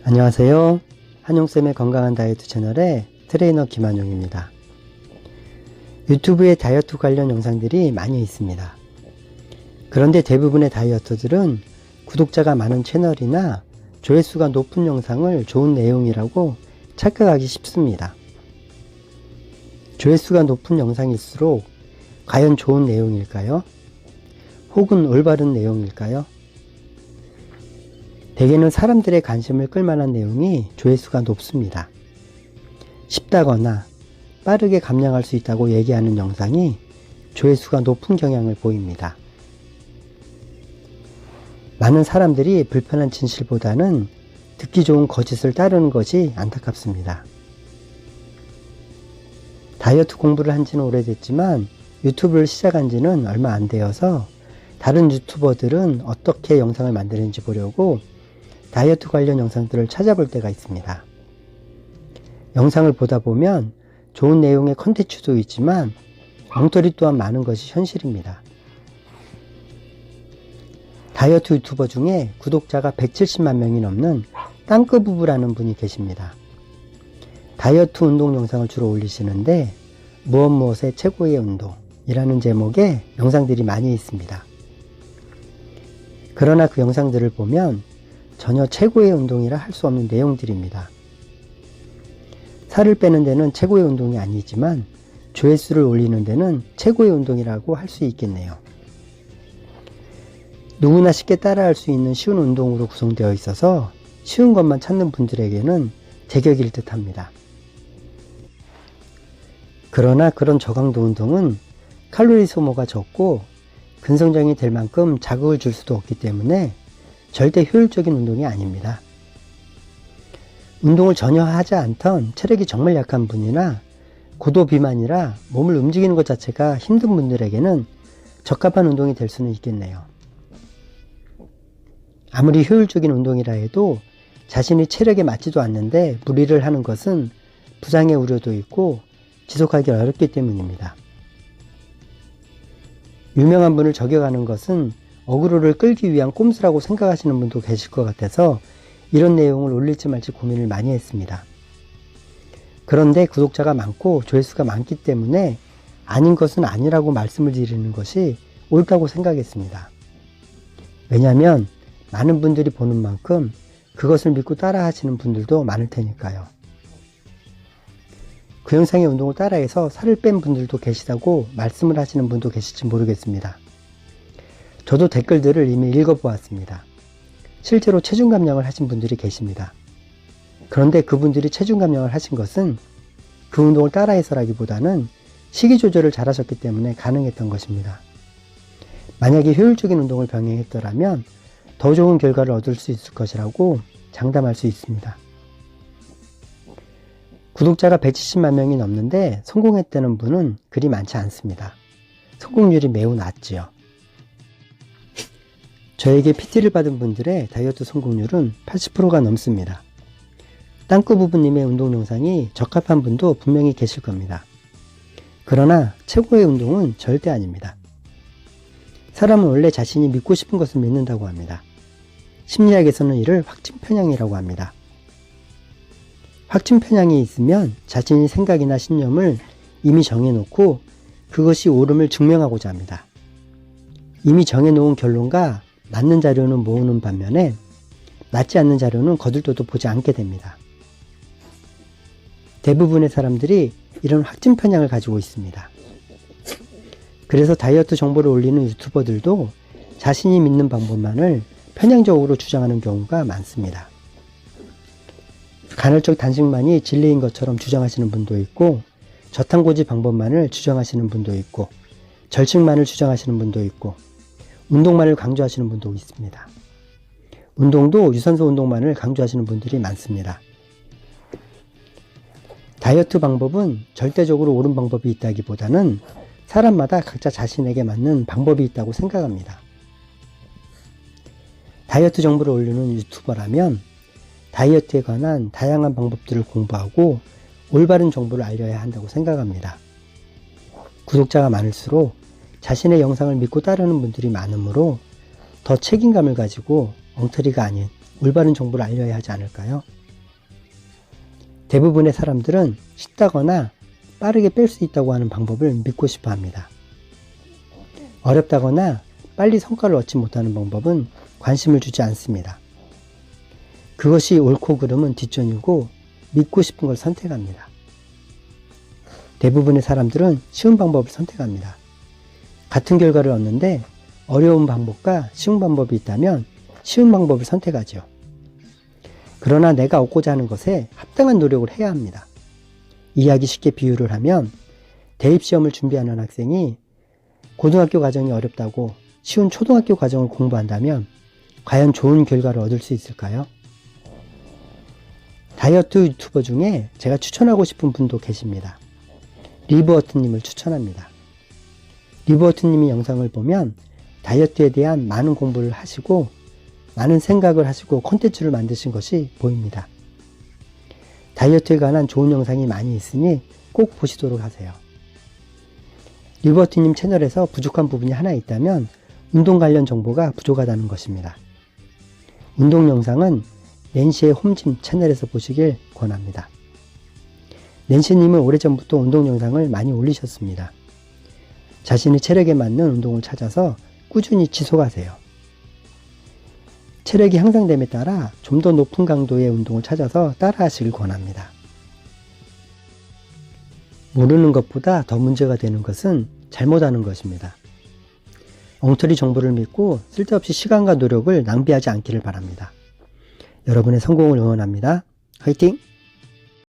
안녕하세요. 한용쌤의 건강한 다이어트 채널의 트레이너 김한용입니다. 유튜브에 다이어트 관련 영상들이 많이 있습니다. 그런데 대부분의 다이어터들은 구독자가 많은 채널이나 조회수가 높은 영상을 좋은 내용이라고 착각하기 쉽습니다. 조회수가 높은 영상일수록 과연 좋은 내용일까요? 혹은 올바른 내용일까요? 대개는 사람들의 관심을 끌만한 내용이 조회수가 높습니다. 쉽다거나 빠르게 감량할 수 있다고 얘기하는 영상이 조회수가 높은 경향을 보입니다. 많은 사람들이 불편한 진실보다는 듣기 좋은 거짓을 따르는 것이 안타깝습니다. 다이어트 공부를 한 지는 오래됐지만 유튜브를 시작한 지는 얼마 안 되어서 다른 유튜버들은 어떻게 영상을 만드는지 보려고 다이어트 관련 영상들을 찾아볼 때가 있습니다. 영상을 보다 보면 좋은 내용의 컨텐츠도 있지만 엉터리 또한 많은 것이 현실입니다. 다이어트 유튜버 중에 구독자가 170만 명이 넘는 땅끄부부라는 분이 계십니다. 다이어트 운동 영상을 주로 올리시는데 무엇의 최고의 운동이라는 제목의 영상들이 많이 있습니다. 그러나 그 영상들을 보면 전혀 최고의 운동이라 할 수 없는 내용들입니다. 살을 빼는 데는 최고의 운동이 아니지만 조회수를 올리는 데는 최고의 운동이라고 할 수 있겠네요. 누구나 쉽게 따라할 수 있는 쉬운 운동으로 구성되어 있어서 쉬운 것만 찾는 분들에게는 제격일 듯 합니다. 그러나 그런 저강도 운동은 칼로리 소모가 적고 근성장이 될 만큼 자극을 줄 수도 없기 때문에 절대 효율적인 운동이 아닙니다. 운동을 전혀 하지 않던 체력이 정말 약한 분이나 고도 비만이라 몸을 움직이는 것 자체가 힘든 분들에게는 적합한 운동이 될 수는 있겠네요. 아무리 효율적인 운동이라 해도 자신이 체력에 맞지도 않는데 무리를 하는 것은 부상의 우려도 있고 지속하기 어렵기 때문입니다. 유명한 분을 저격하는 것은 어그로를 끌기 위한 꼼수라고 생각하시는 분도 계실 것 같아서 이런 내용을 올릴지 말지 고민을 많이 했습니다. 그런데 구독자가 많고 조회수가 많기 때문에 아닌 것은 아니라고 말씀을 드리는 것이 옳다고 생각했습니다. 왜냐하면 많은 분들이 보는 만큼 그것을 믿고 따라 하시는 분들도 많을 테니까요. 그 영상의 운동을 따라해서 살을 뺀 분들도 계시다고 말씀을 하시는 분도 계실지 모르겠습니다. 저도 댓글들을 이미 읽어보았습니다. 실제로 체중 감량을 하신 분들이 계십니다. 그런데 그분들이 체중 감량을 하신 것은 그 운동을 따라해서라기보다는 식이 조절을 잘하셨기 때문에 가능했던 것입니다. 만약에 효율적인 운동을 병행했더라면 더 좋은 결과를 얻을 수 있을 것이라고 장담할 수 있습니다. 구독자가 170만 명이 넘는데 성공했다는 분은 그리 많지 않습니다. 성공률이 매우 낮지요. 저에게 PT를 받은 분들의 다이어트 성공률은 80%가 넘습니다. 땅끄부부님의 운동 영상이 적합한 분도 분명히 계실 겁니다. 그러나 최고의 운동은 절대 아닙니다. 사람은 원래 자신이 믿고 싶은 것을 믿는다고 합니다. 심리학에서는 이를 확증편향이라고 합니다. 확증편향이 있으면 자신의 생각이나 신념을 이미 정해놓고 그것이 옳음을 증명하고자 합니다. 이미 정해놓은 결론과 맞는 자료는 모으는 반면에 맞지 않는 자료는 거들떠도 보지 않게 됩니다. 대부분의 사람들이 이런 확증 편향을 가지고 있습니다. 그래서 다이어트 정보를 올리는 유튜버들도 자신이 믿는 방법만을 편향적으로 주장하는 경우가 많습니다. 간헐적 단식만이 진리인 것처럼 주장하시는 분도 있고 저탄고지 방법만을 주장하시는 분도 있고 절식만을 주장하시는 분도 있고 운동만을 강조하시는 분도 있습니다. 운동도 유산소 운동만을 강조하시는 분들이 많습니다. 다이어트 방법은 절대적으로 옳은 방법이 있다기보다는 사람마다 각자 자신에게 맞는 방법이 있다고 생각합니다. 다이어트 정보를 올리는 유튜버라면 다이어트에 관한 다양한 방법들을 공부하고 올바른 정보를 알려야 한다고 생각합니다. 구독자가 많을수록 자신의 영상을 믿고 따르는 분들이 많으므로 더 책임감을 가지고 엉터리가 아닌 올바른 정보를 알려야 하지 않을까요? 대부분의 사람들은 쉽다거나 빠르게 뺄 수 있다고 하는 방법을 믿고 싶어 합니다. 어렵다거나 빨리 성과를 얻지 못하는 방법은 관심을 주지 않습니다. 그것이 옳고 그름은 뒷전이고 믿고 싶은 걸 선택합니다. 대부분의 사람들은 쉬운 방법을 선택합니다. 같은 결과를 얻는데 어려운 방법과 쉬운 방법이 있다면 쉬운 방법을 선택하죠. 그러나 내가 얻고자 하는 것에 합당한 노력을 해야 합니다. 이해하기 쉽게 비유를 하면 대입시험을 준비하는 학생이 고등학교 과정이 어렵다고 쉬운 초등학교 과정을 공부한다면 과연 좋은 결과를 얻을 수 있을까요? 다이어트 유튜버 중에 제가 추천하고 싶은 분도 계십니다. 리브어트님을 추천합니다. 리브어트님이 영상을 보면 다이어트에 대한 많은 공부를 하시고 많은 생각을 하시고 콘텐츠를 만드신 것이 보입니다. 다이어트에 관한 좋은 영상이 많이 있으니 꼭 보시도록 하세요. 리브어트님 채널에서 부족한 부분이 하나 있다면 운동 관련 정보가 부족하다는 것입니다. 운동 영상은 낸시의 홈짐 채널에서 보시길 권합니다. 낸시님은 오래전부터 운동 영상을 많이 올리셨습니다. 자신의 체력에 맞는 운동을 찾아서 꾸준히 지속하세요. 체력이 향상됨에 따라 좀 더 높은 강도의 운동을 찾아서 따라 하시길 권합니다. 모르는 것보다 더 문제가 되는 것은 잘못하는 것입니다. 엉터리 정보를 믿고 쓸데없이 시간과 노력을 낭비하지 않기를 바랍니다. 여러분의 성공을 응원합니다. 화이팅!